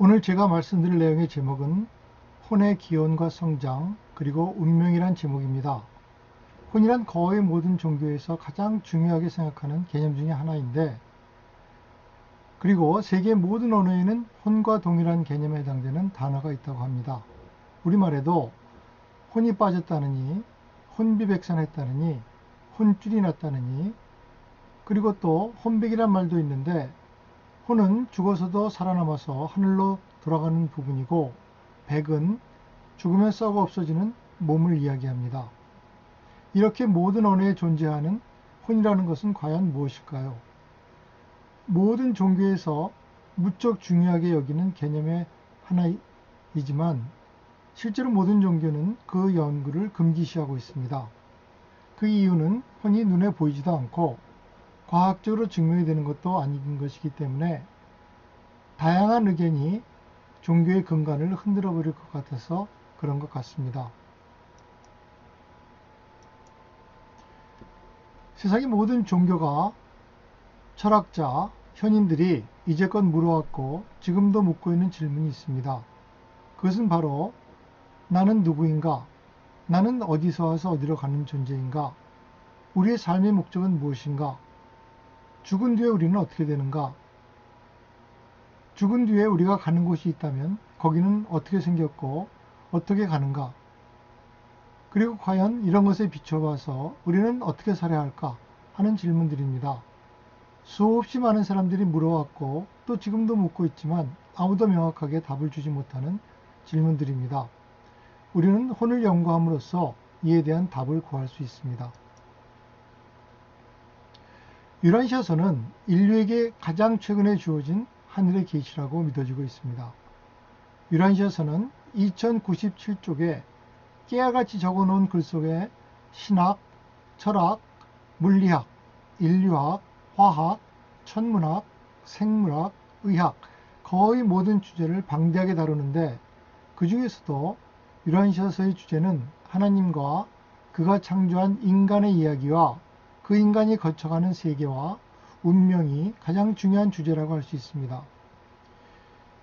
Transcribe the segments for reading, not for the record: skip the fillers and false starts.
오늘 제가 말씀드릴 내용의 제목은 혼의 기원과 성장 그리고 운명이란 제목입니다. 혼이란 거의 모든 종교에서 가장 중요하게 생각하는 개념 중에 하나인데, 그리고 세계 모든 언어에는 혼과 동일한 개념에 해당되는 단어가 있다고 합니다. 우리말에도 혼이 빠졌다느니, 혼비백산했다느니, 혼줄이 났다느니, 그리고 또 혼백이란 말도 있는데, 혼은 죽어서도 살아남아서 하늘로 돌아가는 부분이고, 백은 죽으면 썩어 없어지는 몸을 이야기합니다. 이렇게 모든 언어에 존재하는 혼이라는 것은 과연 무엇일까요? 모든 종교에서 무척 중요하게 여기는 개념의 하나이지만 실제로 모든 종교는 그 연구를 금기시하고 있습니다. 그 이유는 혼이 눈에 보이지도 않고 과학적으로 증명이 되는 것도 아닌 것이기 때문에 다양한 의견이 종교의 근간을 흔들어 버릴 것 같아서 그런 것 같습니다. 세상의 모든 종교가 철학자, 현인들이 이제껏 물어왔고 지금도 묻고 있는 질문이 있습니다. 그것은 바로 나는 누구인가? 나는 어디서 와서 어디로 가는 존재인가? 우리의 삶의 목적은 무엇인가? 죽은 뒤에 우리는 어떻게 되는가? 죽은 뒤에 우리가 가는 곳이 있다면 거기는 어떻게 생겼고 어떻게 가는가? 그리고 과연 이런 것에 비춰봐서 우리는 어떻게 살아야 할까 하는 질문들입니다. 수없이 많은 사람들이 물어왔고 또 지금도 묻고 있지만 아무도 명확하게 답을 주지 못하는 질문들입니다. 우리는 혼을 연구함으로써 이에 대한 답을 구할 수 있습니다. 유란시아서는 인류에게 가장 최근에 주어진 하늘의 계시라고 믿어지고 있습니다. 유란시아서는 2097쪽에 깨알같이 적어놓은 글 속에 신학, 철학, 물리학, 인류학, 화학, 천문학, 생물학, 의학, 거의 모든 주제를 방대하게 다루는데, 그 중에서도 유란시아서의 주제는 하나님과 그가 창조한 인간의 이야기와 그 인간이 거쳐가는 세계와 운명이 가장 중요한 주제라고 할 수 있습니다.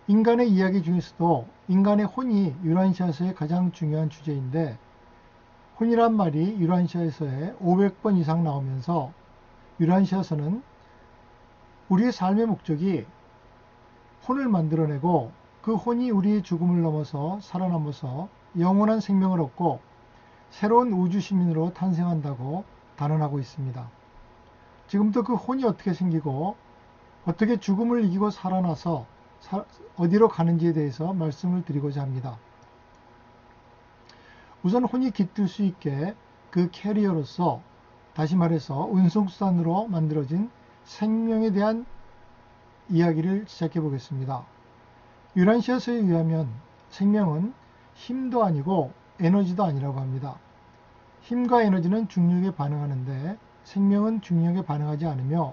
인간의 이야기 중에서도 인간의 혼이 유란시아서의 가장 중요한 주제인데, 혼이란 말이 유란시아서에 500번 이상 나오면서 유란시아서는 우리의 삶의 목적이 혼을 만들어내고 그 혼이 우리의 죽음을 넘어서 살아남아서 영원한 생명을 얻고 새로운 우주 시민으로 탄생한다고 단언하고 있습니다. 지금도 그 혼이 어떻게 생기고 어떻게 죽음을 이기고 살아나서 어디로 가는지에 대해서 말씀을 드리고자 합니다. 우선 혼이 깃들 수 있게 그 캐리어로서, 다시 말해서 운송수단으로 만들어진 생명에 대한 이야기를 시작해 보겠습니다. 유란시아서에 의하면 생명은 힘도 아니고 에너지도 아니라고 합니다. 힘과 에너지는 중력에 반응하는데 생명은 중력에 반응하지 않으며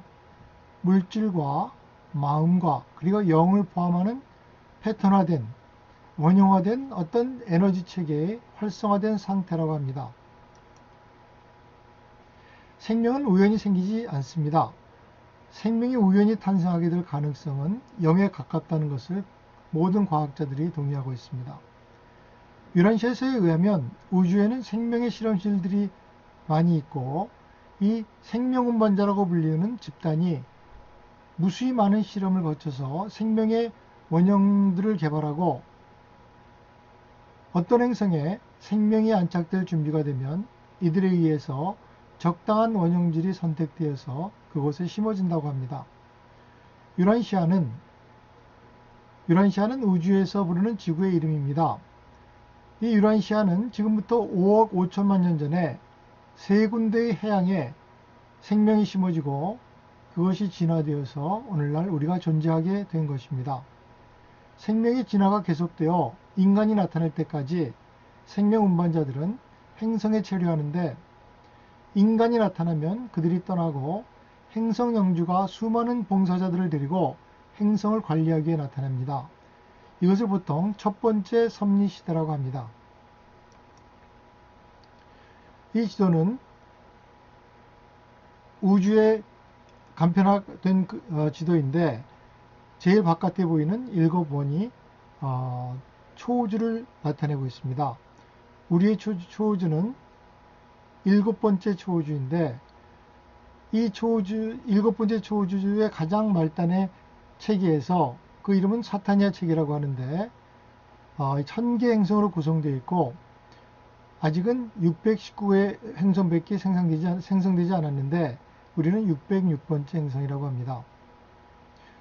물질과 마음과 그리고 영을 포함하는 패턴화된, 원형화된 어떤 에너지 체계의 활성화된 상태라고 합니다. 생명은 우연히 생기지 않습니다. 생명이 우연히 탄생하게 될 가능성은 0에 가깝다는 것을 모든 과학자들이 동의하고 있습니다. 유란시아서에 의하면 우주에는 생명의 실험실들이 많이 있고 이 생명운반자라고 불리는 집단이 무수히 많은 실험을 거쳐서 생명의 원형들을 개발하고 어떤 행성에 생명이 안착될 준비가 되면 이들에 의해서 적당한 원형질이 선택되어서 그곳에 심어진다고 합니다. 유란시아는 우주에서 부르는 지구의 이름입니다. 이 유란시아는 지금부터 5억 5천만 년 전에 세 군데의 해양에 생명이 심어지고 그것이 진화되어서 오늘날 우리가 존재하게 된 것입니다. 생명의 진화가 계속되어 인간이 나타날 때까지 생명 운반자들은 행성에 체류하는데, 인간이 나타나면 그들이 떠나고 행성 영주가 수많은 봉사자들을 데리고 행성을 관리하기 위해 나타납니다. 이것을 보통 첫 번째 섭리 시대라고 합니다. 이 지도는 우주의 간편화된 지도인데, 제일 바깥에 보이는 7번이 초우주를 나타내고 있습니다. 우리의 초우주는 7번째 초우주인데 이 초우주, 7번째 초우주의 가장 말단의 체계에서 그 이름은 사타니아 체계라고 하는데 1000개 행성으로 구성되어 있고 아직은 619의 행성밖에 생성되지 않았는데 우리는 606번째 행성이라고 합니다.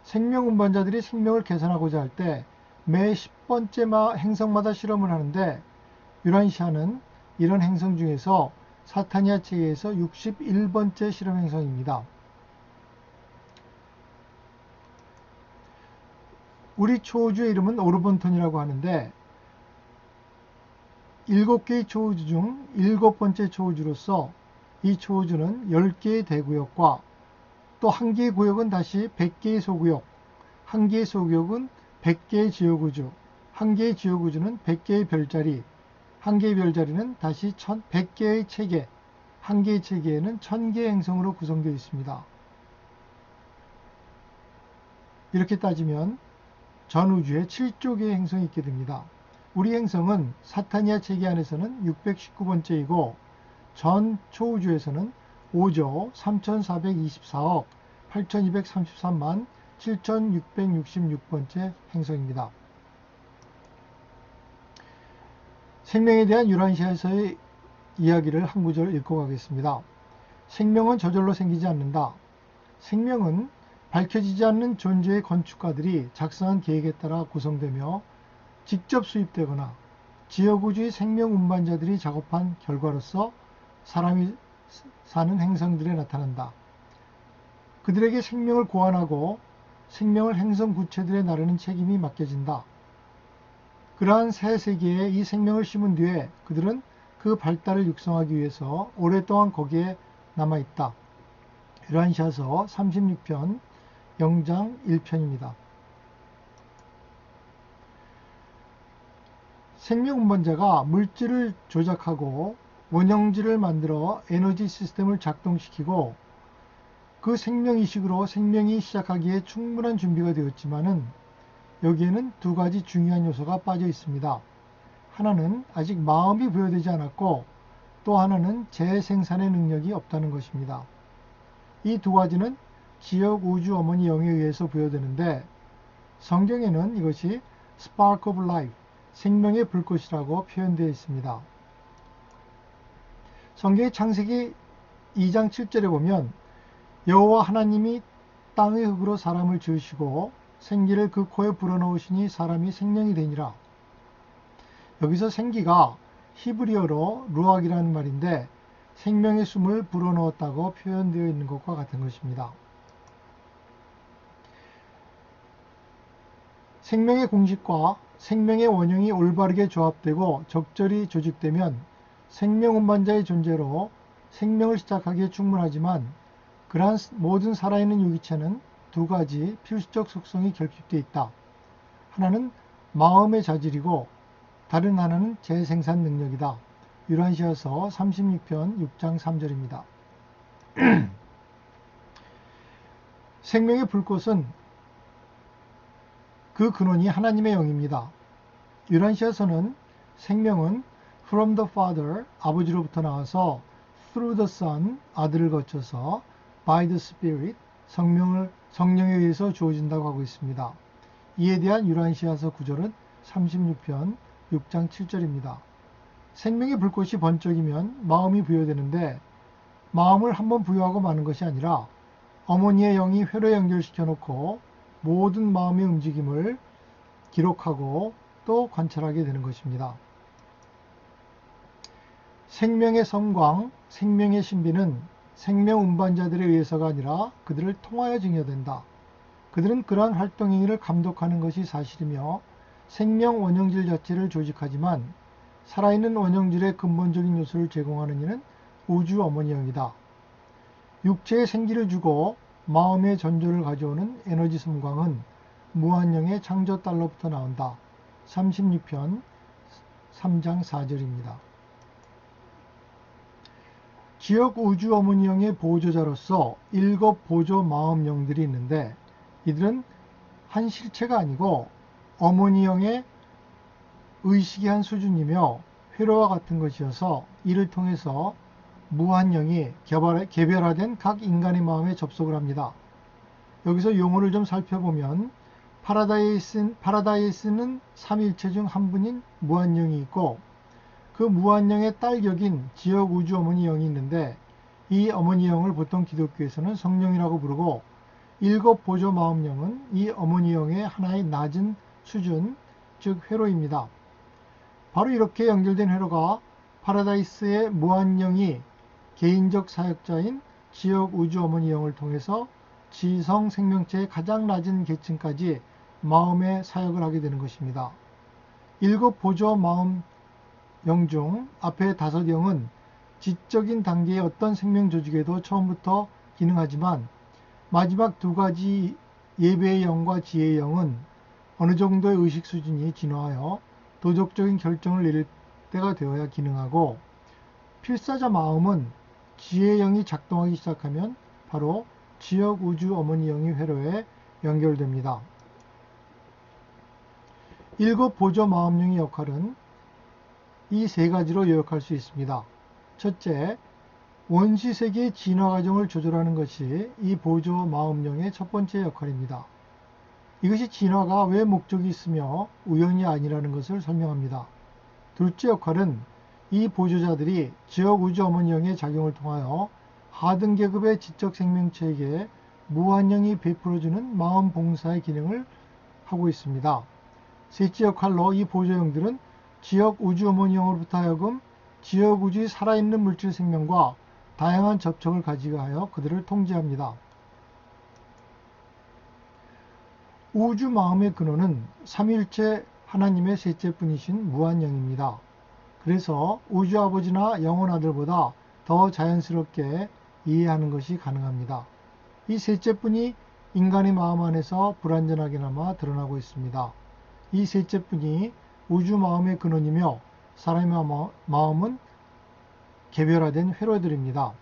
생명 운반자들이 생명을 계산하고자 할 때 매 10번째 행성마다 실험을 하는데 유란시아는 이런 행성 중에서 사타니아 체계에서 61번째 실험 행성입니다. 우리 초우주의 이름은 오르본톤이라고 하는데 7개의 초우주 중 7번째 초우주로서 이 초우주는 10개의 대구역과 또 1개의 구역은 다시 100개의 소구역, 1개의 소구역은 100개의 지역우주, 1개의 지역우주는 100개의 별자리, 1개의 별자리는 다시 100개의 체계, 1개의 체계에는 1000개의 행성으로 구성되어 있습니다. 이렇게 따지면 전 우주에 7조 개의 행성이 있게 됩니다. 우리 행성은 사타니아 체계 안에서는 619번째이고 전 초우주에서는 5조 3424억 8233만 7666번째 행성입니다. 생명에 대한 유란시아에서의 이야기를 한 구절 읽고 가겠습니다. 생명은 저절로 생기지 않는다. 생명은 밝혀지지 않는 존재의 건축가들이 작성한 계획에 따라 구성되며 직접 수입되거나 지역우주의 생명 운반자들이 작업한 결과로서 사람이 사는 행성들에 나타난다. 그들에게 생명을 고안하고 생명을 행성 구체들에 나르는 책임이 맡겨진다. 그러한 새 세계에 이 생명을 심은 뒤에 그들은 그 발달을 육성하기 위해서 오랫동안 거기에 남아있다. 유란시아서 36편 0장 1편입니다. 생명 운반자가 물질을 조작하고 원형질을 만들어 에너지 시스템을 작동시키고 그 생명이식으로 생명이 시작하기에 충분한 준비가 되었지만은 여기에는 두 가지 중요한 요소가 빠져 있습니다. 하나는 아직 마음이 부여되지 않았고 또 하나는 재생산의 능력이 없다는 것입니다. 이 두 가지는 지역 우주 어머니 영에 의해서 부여되는데 성경에는 이것이 Spark of Life, 생명의 불꽃이라고 표현되어 있습니다. 성경의 창세기 2장 7절에 보면 여호와 하나님이 땅의 흙으로 사람을 지으시고 생기를 그 코에 불어넣으시니 사람이 생명이 되니라. 여기서 생기가 히브리어로 루악이라는 말인데 생명의 숨을 불어넣었다고 표현되어 있는 것과 같은 것입니다. 생명의 공식과 생명의 원형이 올바르게 조합되고 적절히 조직되면 생명 운반자의 존재로 생명을 시작하기에 충분하지만 그러한 모든 살아있는 유기체는 두 가지 필수적 속성이 결핍되어 있다. 하나는 마음의 자질이고 다른 하나는 재생산 능력이다. 유란시아서 36편 6장 3절입니다. 생명의 불꽃은 그 근원이 하나님의 영입니다. 유란시아서는 생명은 from the Father, 아버지로부터 나와서 through the Son, 아들을 거쳐서 by the Spirit, 성령에 의해서 주어진다고 하고 있습니다. 이에 대한 유란시아서 구절은 36편 6장 7절입니다. 생명의 불꽃이 번쩍이면 마음이 부여되는데 마음을 한번 부여하고 마는 것이 아니라 어머니의 영이 회로에 연결시켜 놓고 모든 마음의 움직임을 기록하고 또 관찰하게 되는 것입니다. 생명의 섬광, 생명의 신비는 생명 운반자들에 의해서가 아니라 그들을 통하여 증여된다. 그들은 그러한 활동 행위를 감독하는 것이 사실이며 생명 원형질 자체를 조직하지만 살아있는 원형질의 근본적인 요소를 제공하는 이는 우주 어머니 영이다. 육체에 생기를 주고 마음의 전조를 가져오는 에너지 섬광은 무한영의 창조달로부터 나온다. 36편 3장 4절입니다. 지역 우주 어머니영의 보조자로서 7 보조 마음영들이 있는데 이들은 한 실체가 아니고 어머니형의 의식의 한 수준이며 회로와 같은 것이어서 이를 통해서 무한영이 개별화된 각 인간의 마음에 접속을 합니다. 여기서 용어를 좀 살펴보면 파라다이스는 삼일체 중 한 분인 무한영이 있고 그 무한영의 딸격인 지역 우주 어머니 영이 있는데 이 어머니 영을 보통 기독교에서는 성령이라고 부르고 일곱 보조 마음령은 이 어머니 영의 하나의 낮은 수준, 즉 회로입니다. 바로 이렇게 연결된 회로가 파라다이스의 무한영이 개인적 사역자인 지역 우주 어머니 영을 통해서 지성 생명체의 가장 낮은 계층까지 마음의 사역을 하게 되는 것입니다. 일곱 보조 마음 영 중 앞에 다섯 영은 지적인 단계의 어떤 생명 조직에도 처음부터 기능하지만 마지막 두 가지 예배의 영과 지혜의 영은 어느 정도의 의식 수준이 진화하여 도덕적인 결정을 내릴 때가 되어야 기능하고 필사자 마음은 지혜의 영이 작동하기 시작하면 바로 지역 우주 어머니 영이 회로에 연결됩니다. 일곱 보조 마음령의 역할은 이 세 가지로 요약할 수 있습니다. 첫째, 원시세계의 진화 과정을 조절하는 것이 이 보조 마음령의 첫 번째 역할입니다. 이것이 진화가 왜 목적이 있으며 우연이 아니라는 것을 설명합니다. 둘째 역할은 이 보조자들이 지역 우주 어머니영의 작용을 통하여 하등 계급의 지적 생명체에게 무한영이 베풀어주는 마음 봉사의 기능을 하고 있습니다. 셋째 역할로 이 보조영들은 지역 우주 어머니영으로부터 하여금 지역 우주의 살아있는 물질 생명과 다양한 접촉을 가지게 하여 그들을 통제합니다. 우주 마음의 근원은 삼위일체 하나님의 셋째 분이신 무한영입니다. 그래서 우주 아버지나 영원 아들보다 더 자연스럽게 이해하는 것이 가능합니다. 이 셋째 분이 인간의 마음 안에서 불완전하게나마 드러나고 있습니다. 이 셋째 분이 우주 마음의 근원이며 사람의 마음은 개별화된 회로들입니다.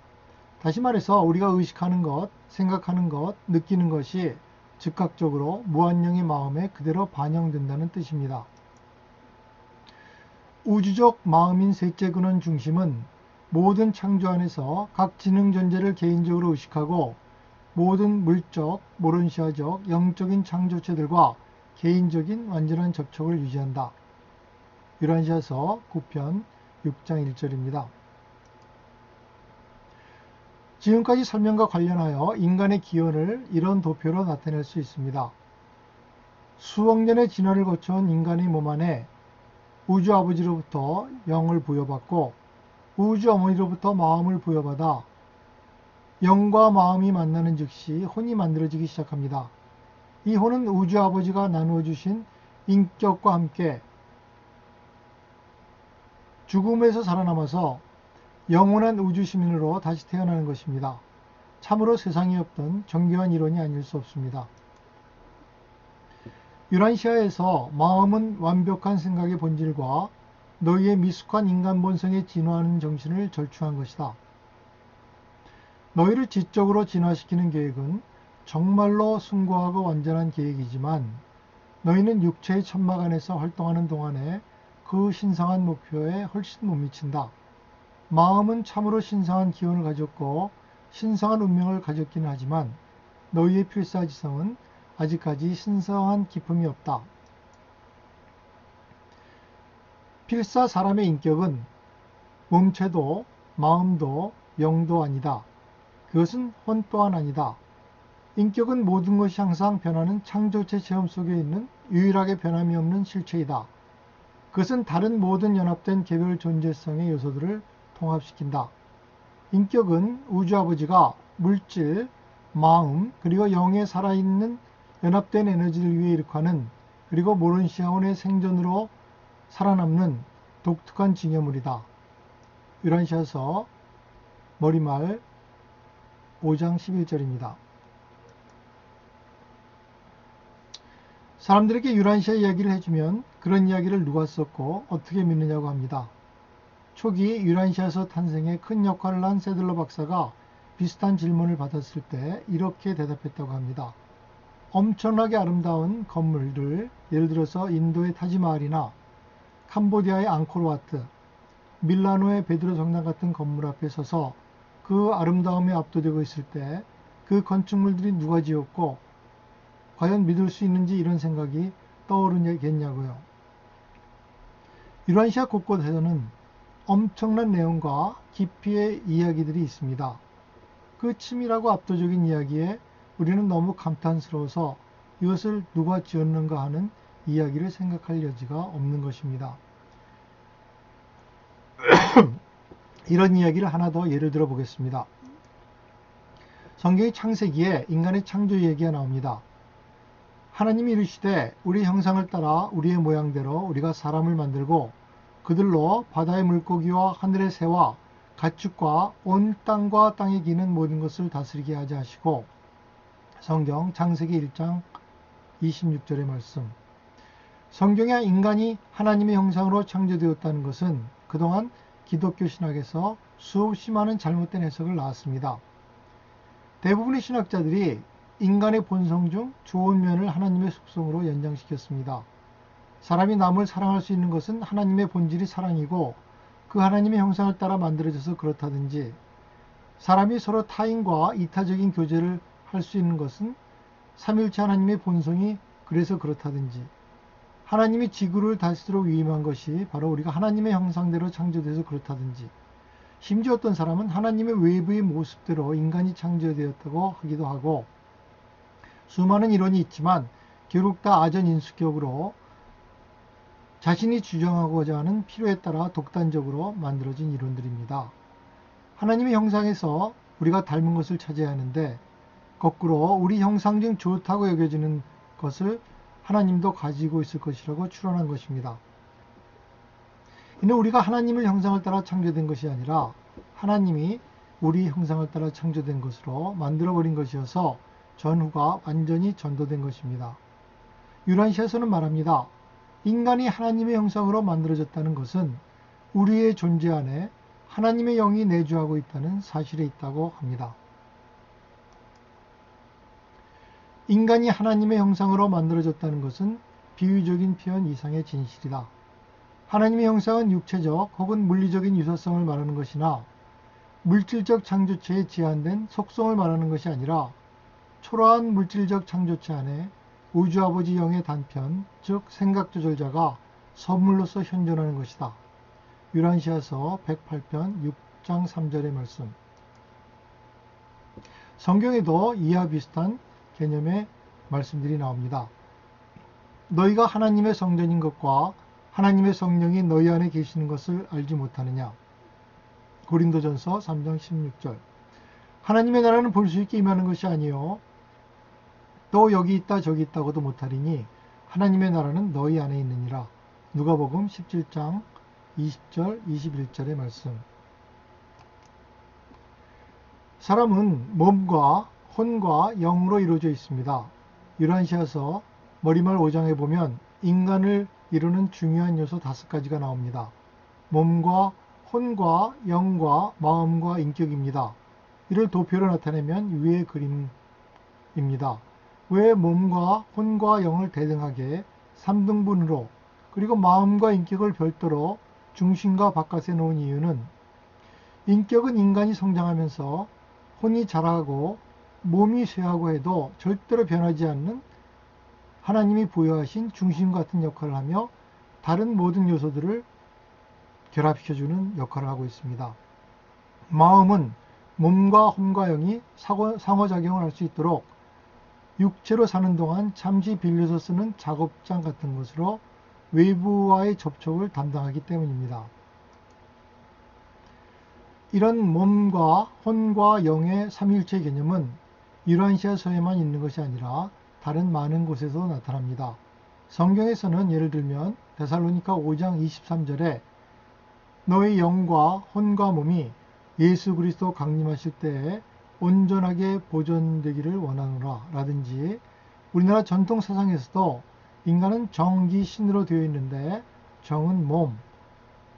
다시 말해서 우리가 의식하는 것, 생각하는 것, 느끼는 것이 즉각적으로 무한영의 마음에 그대로 반영된다는 뜻입니다. 우주적 마음인 셋째 근원 중심은 모든 창조 안에서 각 지능 존재를 개인적으로 의식하고 모든 물적, 모론시아적, 영적인 창조체들과 개인적인 완전한 접촉을 유지한다. 유란시아서 9편 6장 1절입니다. 지금까지 설명과 관련하여 인간의 기원을 이런 도표로 나타낼 수 있습니다. 수억 년의 진화를 거쳐온 인간의 몸 안에 우주 아버지로부터 영을 부여받고 우주 어머니로부터 마음을 부여받아 영과 마음이 만나는 즉시 혼이 만들어지기 시작합니다. 이 혼은 우주 아버지가 나누어 주신 인격과 함께 죽음에서 살아남아서 영원한 우주 시민으로 다시 태어나는 것입니다. 참으로 세상에 없던 정교한 이론이 아닐 수 없습니다. 유란시아에서 마음은 완벽한 생각의 본질과 너희의 미숙한 인간 본성에 진화하는 정신을 절추한 것이다. 너희를 지적으로 진화시키는 계획은 정말로 숭고하고 완전한 계획이지만 너희는 육체의 천막 안에서 활동하는 동안에 그 신성한 목표에 훨씬 못 미친다. 마음은 참으로 신성한 기원을 가졌고 신성한 운명을 가졌기는 하지만 너희의 필사지성은 아직까지 신성한 기품이 없다. 필사 사람의 인격은 몸체도 마음도 영도 아니다. 그것은 혼 또한 아니다. 인격은 모든 것이 항상 변하는 창조체 체험 속에 있는 유일하게 변함이 없는 실체이다. 그것은 다른 모든 연합된 개별 존재성의 요소들을 통합시킨다. 인격은 우주 아버지가 물질, 마음, 그리고 영에 살아있는 연합된 에너지를 위해 일으켜는 그리고 모론시아온의 생존으로 살아남는 독특한 징여물이다. 유란시아서 머리말 5장 11절입니다. 사람들에게 유란시아 이야기를 해주면 그런 이야기를 누가 썼고 어떻게 믿느냐고 합니다. 초기 유란시아서 탄생에 큰 역할을 한 세들러 박사가 비슷한 질문을 받았을 때 이렇게 대답했다고 합니다. 엄청나게 아름다운 건물들, 예를 들어서 인도의 타지마할이나 캄보디아의 앙코르와트, 밀라노의 베드로 성당 같은 건물 앞에 서서 그 아름다움에 압도되고 있을 때 그 건축물들이 누가 지었고 과연 믿을 수 있는지 이런 생각이 떠오르겠냐고요. 유라시아 곳곳에서는 엄청난 내용과 깊이의 이야기들이 있습니다. 그 치밀하고 압도적인 이야기에 우리는 너무 감탄스러워서 이것을 누가 지었는가 하는 이야기를 생각할 여지가 없는 것입니다. 이런 이야기를 하나 더 예를 들어 보겠습니다. 성경의 창세기에 인간의 창조 얘기가 나옵니다. 하나님이 이르시되 우리 형상을 따라 우리의 모양대로 우리가 사람을 만들고 그들로 바다의 물고기와 하늘의 새와 가축과 온 땅과 땅에 기는 모든 것을 다스리게 하자 하시고, 성경 창세기 1장 26절의 말씀. 성경에 인간이 하나님의 형상으로 창조되었다는 것은 그동안 기독교 신학에서 수없이 많은 잘못된 해석을 낳았습니다. 대부분의 신학자들이 인간의 본성 중 좋은 면을 하나님의 속성으로 연장시켰습니다. 사람이 남을 사랑할 수 있는 것은 하나님의 본질이 사랑이고 그 하나님의 형상을 따라 만들어져서 그렇다든지, 사람이 서로 타인과 이타적인 교제를 할 수 있는 것은 삼일체 하나님의 본성이 그래서 그렇다든지, 하나님이 지구를 다스리도록 위임한 것이 바로 우리가 하나님의 형상대로 창조돼서 그렇다든지, 심지어 어떤 사람은 하나님의 외부의 모습대로 인간이 창조되었다고 하기도 하고, 수많은 이론이 있지만 결국 다 아전인수격으로 자신이 주장하고자 하는 필요에 따라 독단적으로 만들어진 이론들입니다. 하나님의 형상에서 우리가 닮은 것을 찾아야 하는데 거꾸로 우리 형상 중 좋다고 여겨지는 것을 하나님도 가지고 있을 것이라고 추론한 것입니다. 이는 우리가 하나님의 형상을 따라 창조된 것이 아니라 하나님이 우리 형상을 따라 창조된 것으로 만들어버린 것이어서 전후가 완전히 전도된 것입니다. 유란시에서는 말합니다. 인간이 하나님의 형상으로 만들어졌다는 것은 우리의 존재 안에 하나님의 영이 내주하고 있다는 사실에 있다고 합니다. 인간이 하나님의 형상으로 만들어졌다는 것은 비유적인 표현 이상의 진실이다. 하나님의 형상은 육체적 혹은 물리적인 유사성을 말하는 것이나 물질적 창조체에 제한된 속성을 말하는 것이 아니라 초라한 물질적 창조체 안에 우주아버지 영의 단편, 즉 생각조절자가 선물로서 현존하는 것이다. 유란시아서 108편 6장 3절의 말씀. 성경에도 이와 비슷한 개념의 말씀들이 나옵니다. 너희가 하나님의 성전인 것과 하나님의 성령이 너희 안에 계시는 것을 알지 못하느냐. 고린도전서 3장 16절. 하나님의 나라는 볼 수 있게 임하는 것이 아니요 또 여기 있다 저기 있다고도 못하리니 하나님의 나라는 너희 안에 있느니라. 누가복음 17장 20절 21절의 말씀. 사람은 몸과 혼과 영으로 이루어져 있습니다. 유란시아서 머리말 5장에 보면 인간을 이루는 중요한 요소 5가지가 나옵니다. 몸과 혼과 영과 마음과 인격입니다. 이를 도표로 나타내면 위의 그림입니다. 왜 몸과 혼과 영을 대등하게 3등분으로 그리고 마음과 인격을 별도로 중심과 바깥에 놓은 이유는, 인격은 인간이 성장하면서 혼이 자라고 몸이 쇠하고 해도 절대로 변하지 않는 하나님이 부여하신 중심 같은 역할을 하며 다른 모든 요소들을 결합시켜주는 역할을 하고 있습니다. 마음은 몸과 혼과 영이 상호작용을 할 수 있도록 육체로 사는 동안 잠시 빌려서 쓰는 작업장 같은 것으로 외부와의 접촉을 담당하기 때문입니다. 이런 몸과 혼과 영의 삼위일체 개념은 유란시아서에만 있는 것이 아니라 다른 많은 곳에서 나타납니다. 성경에서는 예를 들면 데살로니가 5장 23절에 너의 영과 혼과 몸이 예수 그리스도 강림하실 때에 온전하게 보존되기를 원하노라 라든지, 우리나라 전통 사상에서도 인간은 정기 신으로 되어 있는데 정은 몸,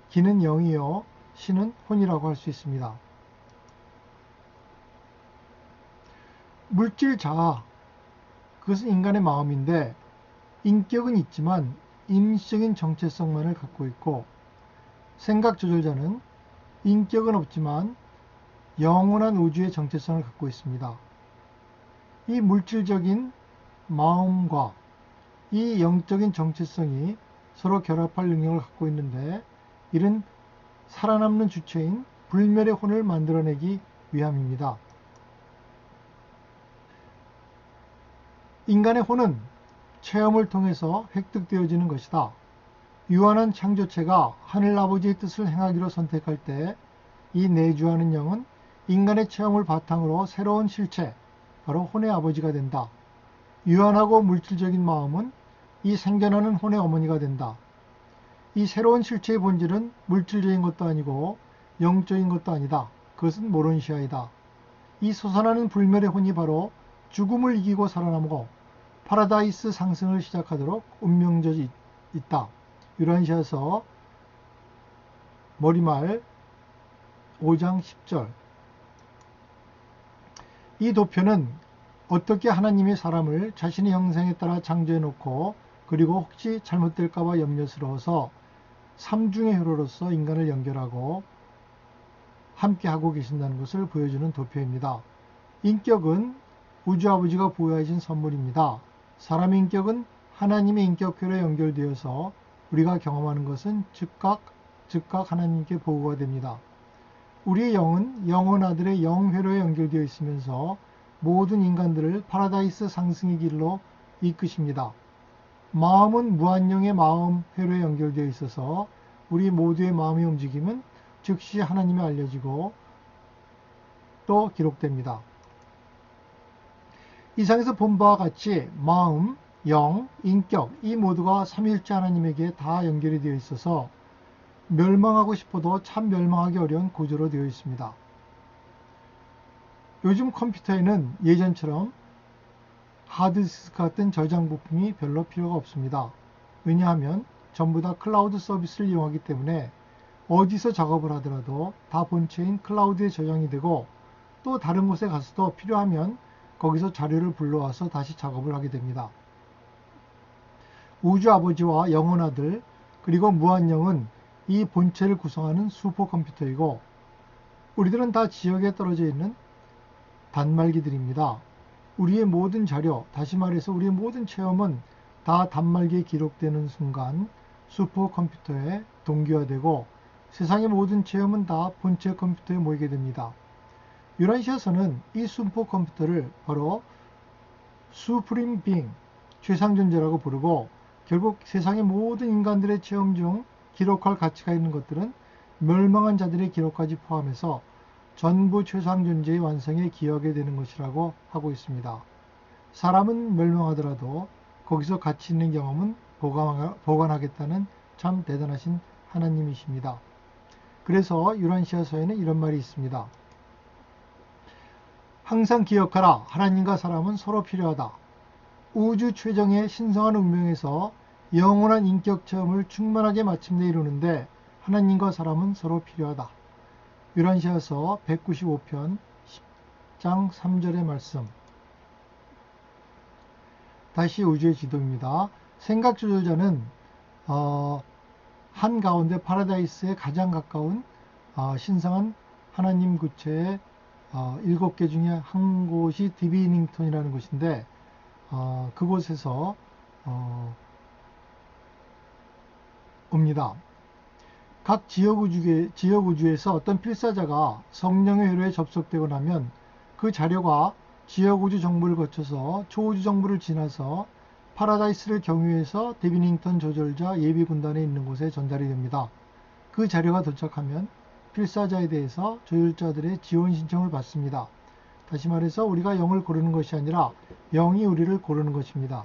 기는 영이요 신은 혼이라고 할 수 있습니다. 물질 자아, 그것은 인간의 마음인데 인격은 있지만 임시적인 정체성만을 갖고 있고 생각 조절자는 인격은 없지만 영원한 우주의 정체성을 갖고 있습니다. 이 물질적인 마음과 이 영적인 정체성이 서로 결합할 능력을 갖고 있는데 이는 살아남는 주체인 불멸의 혼을 만들어내기 위함입니다. 인간의 혼은 체험을 통해서 획득되어지는 것이다. 유한한 창조체가 하늘아버지의 뜻을 행하기로 선택할 때 이 내주하는 영은 인간의 체험을 바탕으로 새로운 실체, 바로 혼의 아버지가 된다. 유한하고 물질적인 마음은 이 생겨나는 혼의 어머니가 된다. 이 새로운 실체의 본질은 물질적인 것도 아니고 영적인 것도 아니다. 그것은 모론시아이다. 이 솟아나는 불멸의 혼이 바로 죽음을 이기고 살아남고 파라다이스 상승을 시작하도록 운명져 있다. 유란시아서 머리말 5장 10절. 이 도표는 어떻게 하나님이 사람을 자신의 형상에 따라 창조해 놓고 그리고 혹시 잘못될까봐 염려스러워서 삼중의 효로로서 인간을 연결하고 함께하고 계신다는 것을 보여주는 도표입니다. 인격은 우주 아버지가 보여주신 선물입니다. 사람의 인격은 하나님의 인격회로 연결되어서 우리가 경험하는 것은 즉각 하나님께 보고가 됩니다. 우리의 영은 영혼 아들의 영회로에 연결되어 있으면서 모든 인간들을 파라다이스 상승의 길로 이끄십니다. 마음은 무한영의 마음 회로에 연결되어 있어서 우리 모두의 마음의 움직임은 즉시 하나님에 알려지고 또 기록됩니다. 이상에서 본 바와 같이 마음, 영, 인격 이 모두가 삼위일체 하나님에게 다 연결이 되어 있어서 멸망하고 싶어도 참 멸망하기 어려운 구조로 되어 있습니다. 요즘 컴퓨터에는 예전처럼 하드디스크 같은 저장 부품이 별로 필요가 없습니다. 왜냐하면 전부 다 클라우드 서비스를 이용하기 때문에 어디서 작업을 하더라도 다 본체인 클라우드에 저장이 되고 또 다른 곳에 가서도 필요하면 거기서 자료를 불러와서 다시 작업을 하게 됩니다. 우주 아버지와 영혼 아들 그리고 무한영은 이 본체를 구성하는 슈퍼컴퓨터이고 우리들은 다 지역에 떨어져 있는 단말기들입니다. 우리의 모든 자료, 다시 말해서 우리의 모든 체험은 다 단말기에 기록되는 순간 슈퍼컴퓨터에 동기화되고 세상의 모든 체험은 다 본체 컴퓨터에 모이게 됩니다. 유란시아서는 이 슈퍼컴퓨터를 바로 수프림 빙, 최상존재라고 부르고 결국 세상의 모든 인간들의 체험 중 기록할 가치가 있는 것들은 멸망한 자들의 기록까지 포함해서 전부 최상존재의 완성에 기여하게 되는 것이라고 하고 있습니다. 사람은 멸망하더라도 거기서 가치 있는 경험은 보관하겠다는 참 대단하신 하나님이십니다. 그래서 유란시아서에는 이런 말이 있습니다. 항상 기억하라. 하나님과 사람은 서로 필요하다. 우주 최정의 신성한 운명에서 영원한 인격 체험을 충만하게 마침내 이루는데 하나님과 사람은 서로 필요하다. 유란시아서 195편 10장 3절의 말씀. 다시 우주의 지도입니다. 생각 조절자는 한가운데 파라다이스에 가장 가까운 신성한 하나님 구체의 7개 중에 한 곳이 디비닝턴이라는 곳인데 그곳에서 옵니다. 각 지역우주에서 어떤 필사자가 성령의 회로에 접속되고 나면 그 자료가 지역우주 정보를 거쳐서 초우주 정보를 지나서 파라다이스를 경유해서 디비닝턴 조절자 예비군단에 있는 곳에 전달이 됩니다. 그 자료가 도착하면 필사자에 대해서 조율자들의 지원 신청을 받습니다. 다시 말해서 우리가 영을 고르는 것이 아니라 영이 우리를 고르는 것입니다.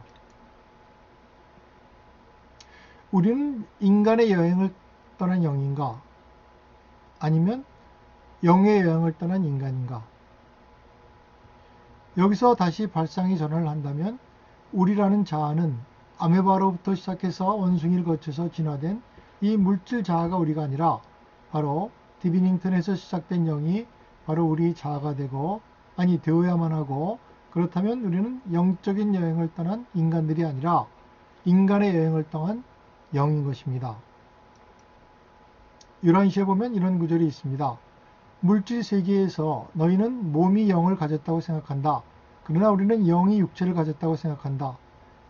우리는 인간의 여행을 떠난 영인가? 아니면 영의 여행을 떠난 인간인가? 여기서 다시 발상의 전환을 한다면 우리라는 자아는 아메바로부터 시작해서 원숭이를 거쳐서 진화된 이 물질 자아가 우리가 아니라 바로 디비닝턴에서 시작된 영이 바로 우리 자아가 되어야만 하고 그렇다면 우리는 영적인 여행을 떠난 인간들이 아니라 인간의 여행을 떠난 영인 것입니다. 유란시에 보면 이런 구절이 있습니다. 물질 세계에서 너희는 몸이 영을 가졌다고 생각한다. 그러나 우리는 영이 육체를 가졌다고 생각한다.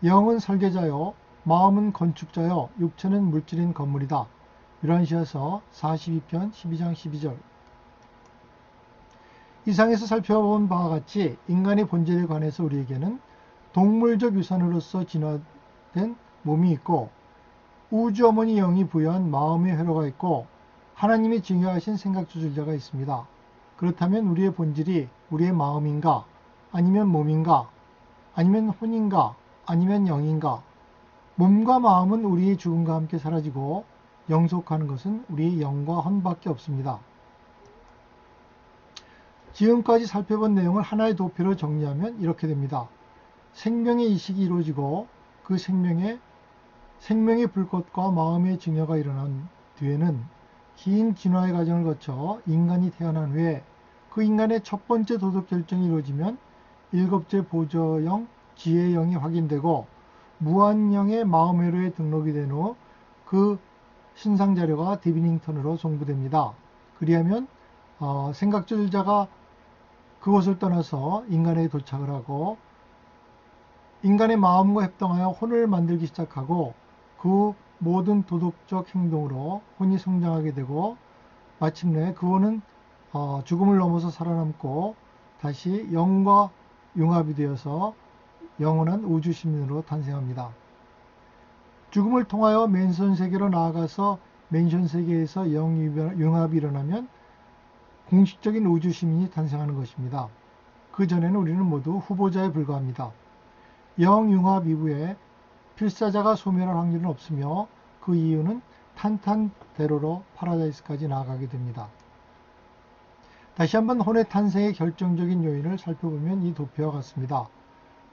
영은 설계자요, 마음은 건축자요, 육체는 물질인 건물이다. 유란시에서 42편 12장 12절. 이상에서 살펴본 바와 같이 인간의 본질에 관해서 우리에게는 동물적 유산으로서 진화된 몸이 있고 우주 어머니 영이 부여한 마음의 회로가 있고 하나님이 증여하신 생각조절자가 있습니다. 그렇다면 우리의 본질이 우리의 마음인가? 아니면 몸인가? 아니면 혼인가? 아니면 영인가? 몸과 마음은 우리의 죽음과 함께 사라지고 영속하는 것은 우리의 영과 혼밖에 없습니다. 지금까지 살펴본 내용을 하나의 도표로 정리하면 이렇게 됩니다. 생명의 이식이 이루어지고 그 생명의 불꽃과 마음의 증여가 일어난 뒤에는 긴 진화의 과정을 거쳐 인간이 태어난 후에 그 인간의 첫 번째 도덕 결정이 이루어지면 일곱째 보조영, 지혜의 영이 확인되고 무한영의 마음회로에 등록이 된 후 그 신상자료가 디비닝턴으로 송부됩니다. 그리하면 생각조절자가 그곳을 떠나서 인간에 도착을 하고 인간의 마음과 협동하여 혼을 만들기 시작하고 그 모든 도덕적 행동으로 혼이 성장하게 되고 마침내 그 혼은 죽음을 넘어서 살아남고 다시 영과 융합이 되어서 영원한 우주 시민으로 탄생합니다. 죽음을 통하여 맨션 세계로 나아가서 맨션 세계에서 영융합이 일어나면 공식적인 우주 시민이 탄생하는 것입니다. 그 전에는 우리는 모두 후보자에 불과합니다. 영융합 이후에 필사자가 소멸할 확률은 없으며 그 이유는 탄탄대로로 파라다이스까지 나아가게 됩니다. 다시 한번 혼의 탄생의 결정적인 요인을 살펴보면 이 도표와 같습니다.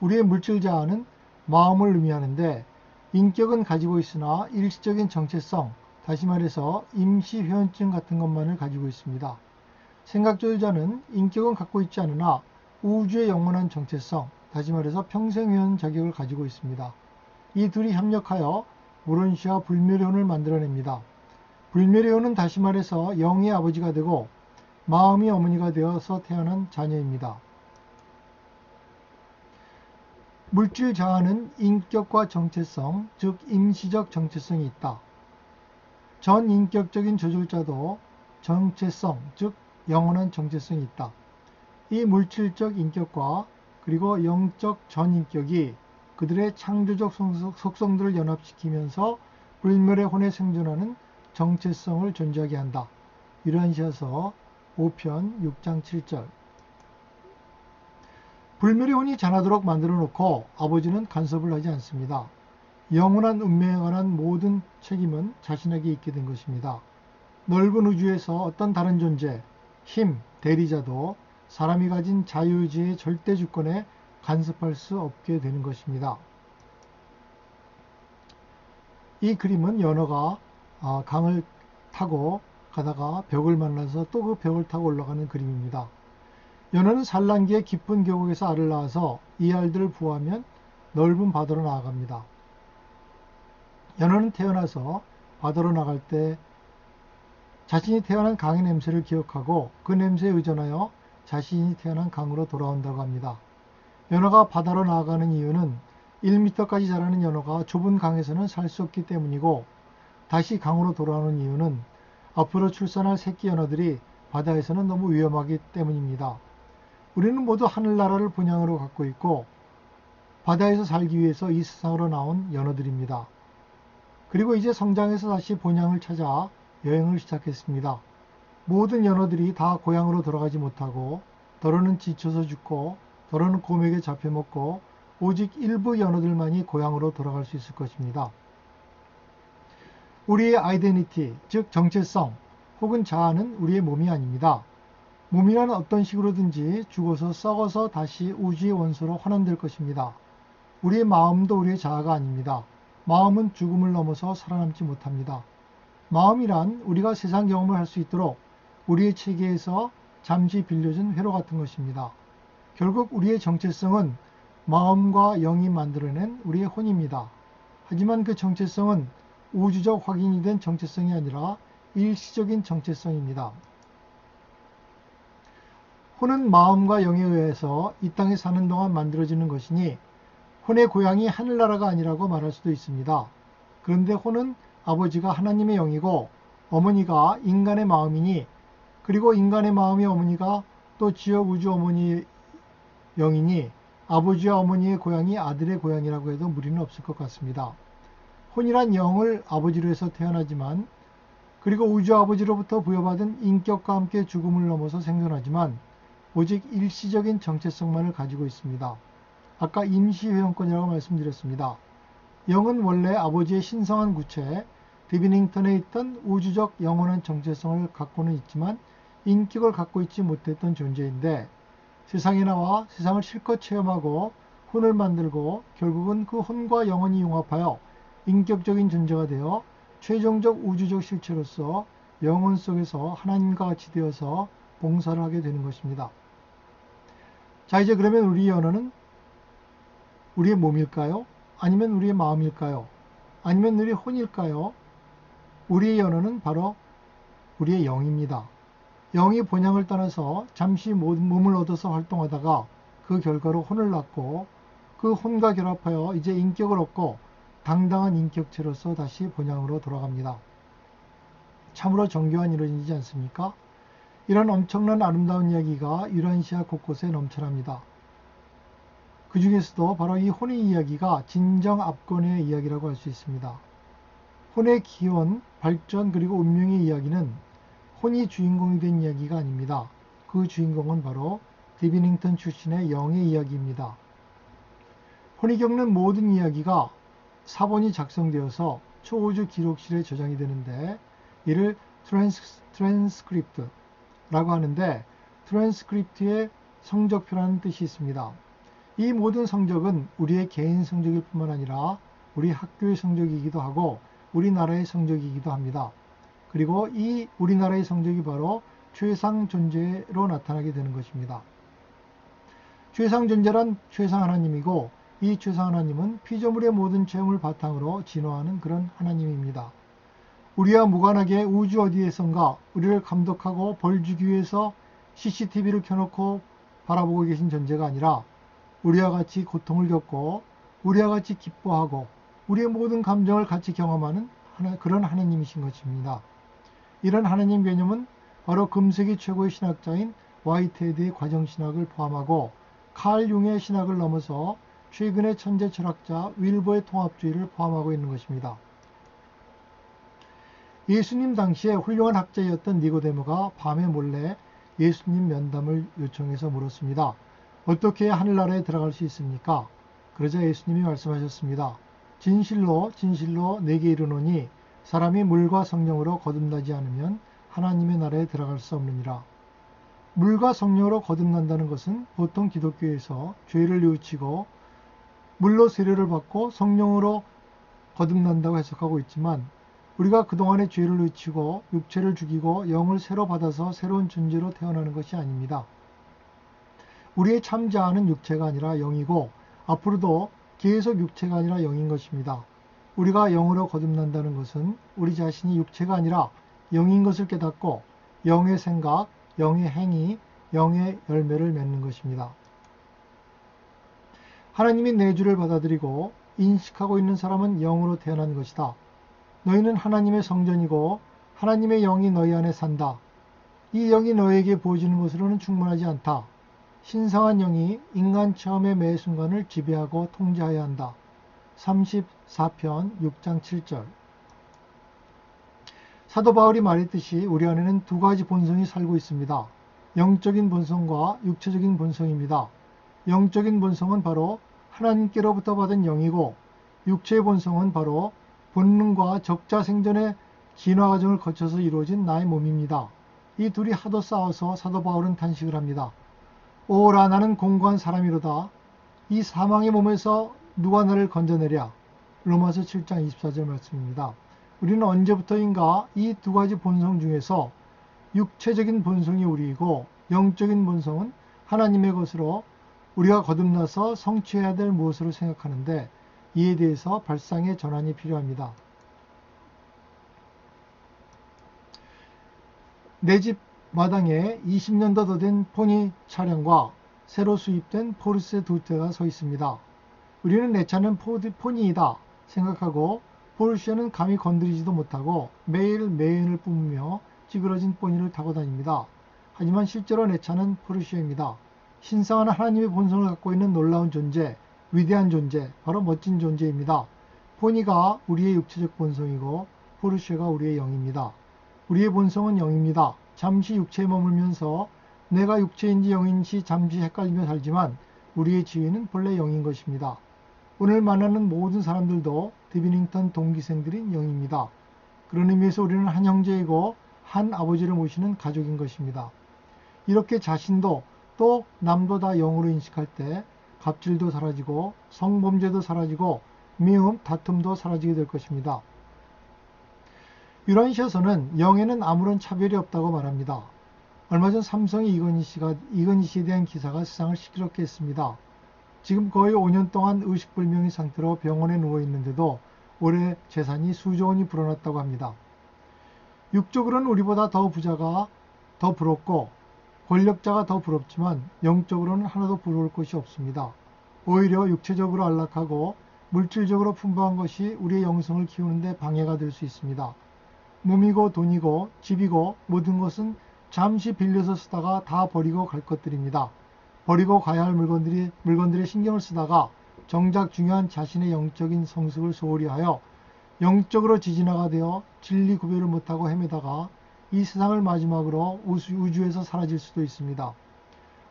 우리의 물질 자아는 마음을 의미하는데 인격은 가지고 있으나 일시적인 정체성, 다시 말해서 임시 회원증 같은 것만을 가지고 있습니다. 생각조절자는 인격은 갖고 있지 않으나 우주의 영원한 정체성, 다시 말해서 평생 회원 자격을 가지고 있습니다. 이 둘이 협력하여 우론시와 불멸의혼을 만들어냅니다. 불멸의혼은 다시 말해서 영의 아버지가 되고 마음이 어머니가 되어서 태어난 자녀입니다. 물질 자아는 인격과 정체성, 즉 임시적 정체성이 있다. 전 인격적인 저줄자도 정체성, 즉 영원한 정체성이 있다. 이 물질적 인격과 그리고 영적 전인격이 그들의 창조적 속성들을 연합시키면서 불멸의 혼에 생존하는 정체성을 존재하게 한다. 유란시아서 5편 6장 7절. 불멸의 혼이 자라도록 만들어 놓고 아버지는 간섭을 하지 않습니다. 영원한 운명에 관한 모든 책임은 자신에게 있게 된 것입니다. 넓은 우주에서 어떤 다른 존재, 힘, 대리자도 사람이 가진 자유의지의 절대 주권에 간섭할 수 없게 되는 것입니다. 이 그림은 연어가 강을 타고 가다가 벽을 만나서 또 그 벽을 타고 올라가는 그림입니다. 연어는 산란기의 깊은 계곡에서 알을 낳아서 이 알들을 부화하면 넓은 바다로 나아갑니다. 연어는 태어나서 바다로 나갈 때 자신이 태어난 강의 냄새를 기억하고 그 냄새에 의존하여 자신이 태어난 강으로 돌아온다고 합니다. 연어가 바다로 나아가는 이유는 1m까지 자라는 연어가 좁은 강에서는 살 수 없기 때문이고 다시 강으로 돌아오는 이유는 앞으로 출산할 새끼 연어들이 바다에서는 너무 위험하기 때문입니다. 우리는 모두 하늘나라를 본향으로 갖고 있고 바다에서 살기 위해서 이 세상으로 나온 연어들입니다. 그리고 이제 성장해서 다시 본향을 찾아 여행을 시작했습니다. 모든 연어들이 다 고향으로 돌아가지 못하고 더러는 지쳐서 죽고 더러는 곰에게 잡혀먹고 오직 일부 연어들만이 고향으로 돌아갈 수 있을 것입니다. 우리의 아이덴티티, 즉 정체성 혹은 자아는 우리의 몸이 아닙니다. 몸이란 어떤 식으로든지 죽어서 썩어서 다시 우주의 원소로 환원될 것입니다. 우리의 마음도 우리의 자아가 아닙니다. 마음은 죽음을 넘어서 살아남지 못합니다. 마음이란 우리가 세상 경험을 할 수 있도록 우리의 체계에서 잠시 빌려준 회로 같은 것입니다. 결국 우리의 정체성은 마음과 영이 만들어낸 우리의 혼입니다. 하지만 그 정체성은 우주적 확인이 된 정체성이 아니라 일시적인 정체성입니다. 혼은 마음과 영에 의해서 이 땅에 사는 동안 만들어지는 것이니 혼의 고향이 하늘나라가 아니라고 말할 수도 있습니다. 그런데 혼은 아버지가 하나님의 영이고 어머니가 인간의 마음이니, 그리고 인간의 마음의 어머니가 또 지역 우주 어머니의 영이니 아버지와 어머니의 고향이 아들의 고향이라고 해도 무리는 없을 것 같습니다. 혼이란 영을 아버지로 해서 태어나지만, 그리고 우주 아버지로부터 부여받은 인격과 함께 죽음을 넘어서 생존하지만 오직 일시적인 정체성만을 가지고 있습니다. 아까 임시회원권이라고 말씀드렸습니다. 영은 원래 아버지의 신성한 구체 디비닝턴에 있던 우주적 영원한 정체성을 갖고는 있지만 인격을 갖고 있지 못했던 존재인데, 세상에 나와 세상을 실컷 체험하고 혼을 만들고 결국은 그 혼과 영혼이 융합하여 인격적인 존재가 되어 최종적 우주적 실체로서 영혼 속에서 하나님과 같이 되어서 봉사를 하게 되는 것입니다. 자, 이제 그러면 우리의 언어는 우리의 몸일까요? 아니면 우리의 마음일까요? 아니면 우리의 혼일까요? 우리의 언어는 바로 우리의 영입니다. 영이 본향을 떠나서 잠시 몸을 얻어서 활동하다가 그 결과로 혼을 낳고 그 혼과 결합하여 이제 인격을 얻고 당당한 인격체로서 다시 본향으로 돌아갑니다. 참으로 정교한 일이지 않습니까? 이런 엄청난 아름다운 이야기가 유란시아 곳곳에 넘쳐납니다. 그 중에서도 바로 이 혼의 이야기가 진정 압권의 이야기라고 할 수 있습니다. 혼의 기원, 발전, 그리고 운명의 이야기는 혼이 주인공이 된 이야기가 아닙니다. 그 주인공은 바로 디비닝턴 출신의 영의 이야기입니다. 혼이 겪는 모든 이야기가 사본이 작성되어서 초우주 기록실에 저장이 되는데, 이를 트랜스크립트라고 하는데, 트랜스크립트의 성적표라는 뜻이 있습니다. 이 모든 성적은 우리의 개인 성적일 뿐만 아니라 우리 학교의 성적이기도 하고 우리나라의 성적이기도 합니다. 그리고 이 우리나라의 성적이 바로 최상 존재로 나타나게 되는 것입니다. 최상 존재란 최상 하나님이고, 이 최상 하나님은 피조물의 모든 체험을 바탕으로 진화하는 그런 하나님입니다. 우리와 무관하게 우주 어디에선가 우리를 감독하고 벌주기 위해서 CCTV를 켜놓고 바라보고 계신 존재가 아니라 우리와 같이 고통을 겪고 우리와 같이 기뻐하고 우리의 모든 감정을 같이 경험하는 그런 하나님이신 것입니다. 이런 하나님 개념은 바로 금세기 최고의 신학자인 와이테드의 과정신학을 포함하고 칼 융의 신학을 넘어서 최근의 천재 철학자 윌버의 통합주의를 포함하고 있는 것입니다. 예수님 당시에 훌륭한 학자였던 니고데모가 밤에 몰래 예수님 면담을 요청해서 물었습니다. 어떻게 하늘나라에 들어갈 수 있습니까? 그러자 예수님이 말씀하셨습니다. 진실로 진실로 내게 이르노니 사람이 물과 성령으로 거듭나지 않으면 하나님의 나라에 들어갈 수 없느니라. 물과 성령으로 거듭난다는 것은 보통 기독교에서 죄를 뉘우치고 물로 세례를 받고 성령으로 거듭난다고 해석하고 있지만, 우리가 그동안의 죄를 뉘우치고 육체를 죽이고 영을 새로 받아서 새로운 존재로 태어나는 것이 아닙니다. 우리의 참 자아는 육체가 아니라 영이고 앞으로도 계속 육체가 아니라 영인 것입니다. 우리가 영으로 거듭난다는 것은 우리 자신이 육체가 아니라 영인 것을 깨닫고 영의 생각, 영의 행위, 영의 열매를 맺는 것입니다. 하나님이 내주를 받아들이고 인식하고 있는 사람은 영으로 태어난 것이다. 너희는 하나님의 성전이고 하나님의 영이 너희 안에 산다. 이 영이 너에게 부어지는 것으로는 충분하지 않다. 신성한 영이 인간 체험의 매 순간을 지배하고 통제하여야 한다. 34편 6장 7절. 사도 바울이 말했듯이 우리 안에는 두 가지 본성이 살고 있습니다. 영적인 본성과 육체적인 본성입니다. 영적인 본성은 바로 하나님께로부터 받은 영이고, 육체의 본성은 바로 본능과 적자 생존의 진화 과정을 거쳐서 이루어진 나의 몸입니다. 이 둘이 하도 싸워서 사도 바울은 탄식을 합니다. 오라, 나는 공고한 사람이로다. 이 사망의 몸에서 누가 나를 건져내랴. 로마서 7장 24절 말씀입니다. 우리는 언제부터인가 이 두 가지 본성 중에서 육체적인 본성이 우리이고 영적인 본성은 하나님의 것으로 우리가 거듭나서 성취해야 될 무엇으로 생각하는데 이에 대해서 발상의 전환이 필요합니다. 내 집 마당에 20년도 더 된 포니 차량과 새로 수입된 포르쉐 두 대가 서 있습니다. 우리는 내 차는 포니이다 생각하고 포르쉐는 감히 건드리지도 못하고 매일 매연을 뿜으며 찌그러진 포니를 타고 다닙니다. 하지만 실제로 내 차는 포르쉐입니다. 신성한 하나님의 본성을 갖고 있는 놀라운 존재, 위대한 존재, 바로 멋진 존재입니다. 포니가 우리의 육체적 본성이고 포르쉐가 우리의 영입니다. 우리의 본성은 영입니다. 잠시 육체에 머물면서 내가 육체인지 영인지 잠시 헷갈리며 살지만 우리의 지위는 본래 영인 것입니다. 오늘 만나는 모든 사람들도 디비닝턴 동기생들인 영입니다. 그런 의미에서 우리는 한 형제이고 한 아버지를 모시는 가족인 것입니다. 이렇게 자신도 또 남도 다 영으로 인식할 때 갑질도 사라지고 성범죄도 사라지고 미움, 다툼도 사라지게 될 것입니다. 유란시에서는 영에는 아무런 차별이 없다고 말합니다. 얼마 전 삼성의 이건희 씨에 대한 기사가 세상을 시끄럽게 했습니다. 지금 거의 5년 동안 의식불명의 상태로 병원에 누워 있는데도 올해 재산이 수조 원이 불어났다고 합니다. 육적으로는 우리보다 더 부자가 더 부럽고 권력자가 더 부럽지만 영적으로는 하나도 부러울 것이 없습니다. 오히려 육체적으로 안락하고 물질적으로 풍부한 것이 우리의 영성을 키우는 데 방해가 될 수 있습니다. 몸이고 돈이고 집이고 모든 것은 잠시 빌려서 쓰다가 다 버리고 갈 것들입니다. 버리고 가야 할 물건들에 신경을 쓰다가 정작 중요한 자신의 영적인 성숙을 소홀히 하여 영적으로 지진화가 되어 진리 구별을 못하고 헤매다가 이 세상을 마지막으로 우주에서 사라질 수도 있습니다.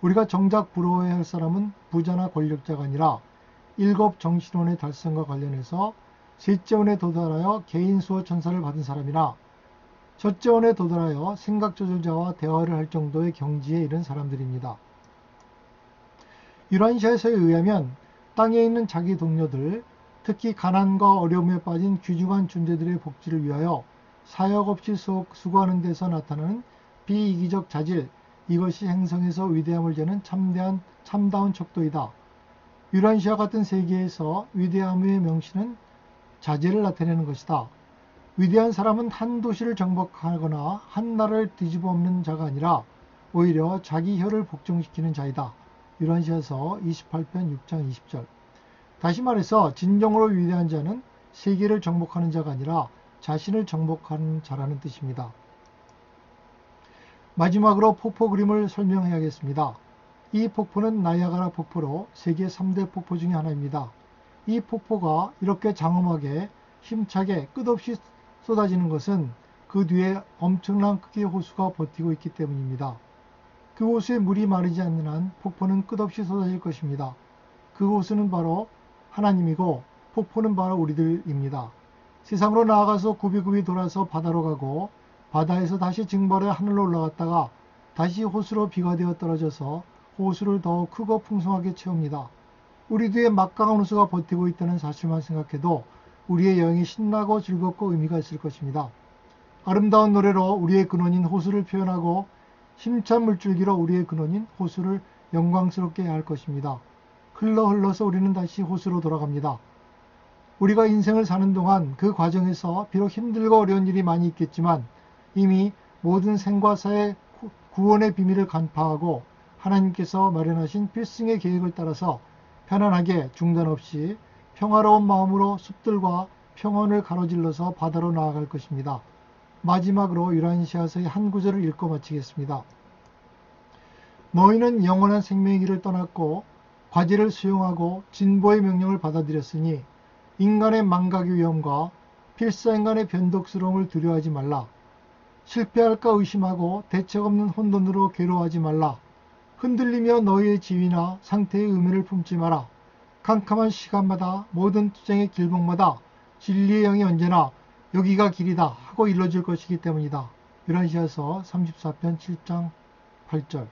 우리가 정작 부러워해야 할 사람은 부자나 권력자가 아니라 7 정신원의 달성과 관련해서 셋째 원에 도달하여 개인 수호 천사를 받은 사람이나 첫째 원에 도달하여 생각 조절자와 대화를 할 정도의 경지에 이른 사람들입니다. 유란시아서에 의하면 땅에 있는 자기 동료들, 특히 가난과 어려움에 빠진 귀중한 존재들의 복지를 위하여 사역 없이 수고하는 데서 나타나는 비이기적 자질, 이것이 행성에서 위대함을 재는 참다운 척도이다. 유란시아 같은 세계에서 위대함의 명시는 자질을 나타내는 것이다. 위대한 사람은 한 도시를 정복하거나 한 나라를 뒤집어 엎는 자가 아니라 오히려 자기 혀를 복종시키는 자이다. 유란시아서 28편 6장 20절. 다시 말해서 진정으로 위대한 자는 세계를 정복하는 자가 아니라 자신을 정복하는 자라는 뜻입니다. 마지막으로 폭포 그림을 설명해야겠습니다. 이 폭포는 나이아가라 폭포로 세계 3대 폭포 중의 하나입니다. 이 폭포가 이렇게 장엄하게 힘차게 끝없이 쏟아지는 것은 그 뒤에 엄청난 크기의 호수가 버티고 있기 때문입니다. 그 호수에 물이 마르지 않는 한 폭포는 끝없이 쏟아질 것입니다. 그 호수는 바로 하나님이고 폭포는 바로 우리들입니다. 세상으로 나아가서 굽이굽이 돌아서 바다로 가고 바다에서 다시 증발해 하늘로 올라갔다가 다시 호수로 비가 되어 떨어져서 호수를 더욱 크고 풍성하게 채웁니다. 우리 뒤에 막강한 호수가 버티고 있다는 사실만 생각해도 우리의 여행이 신나고 즐겁고 의미가 있을 것입니다. 아름다운 노래로 우리의 근원인 호수를 표현하고 힘찬 물줄기로 우리의 근원인 호수를 영광스럽게 해야 할 것입니다. 흘러서 우리는 다시 호수로 돌아갑니다. 우리가 인생을 사는 동안 그 과정에서 비록 힘들고 어려운 일이 많이 있겠지만 이미 모든 생과 사의 구원의 비밀을 간파하고 하나님께서 마련하신 필승의 계획을 따라서 편안하게 중단 없이 평화로운 마음으로 숲들과 평원을 가로질러서 바다로 나아갈 것입니다. 마지막으로 유란시아서의 한 구절을 읽고 마치겠습니다. 너희는 영원한 생명의 길을 떠났고 과제를 수용하고 진보의 명령을 받아들였으니 인간의 망각의 위험과 필사인간의 변덕스러움을 두려워하지 말라. 실패할까 의심하고 대책 없는 혼돈으로 괴로워하지 말라. 흔들리며 너희의 지위나 상태의 의미를 품지 마라. 캄캄한 시간마다 모든 투쟁의 길목마다 진리의 영이 언제나 여기가 길이다 하고 일러줄 것이기 때문이다. 유란시아서 34편 7장 8절.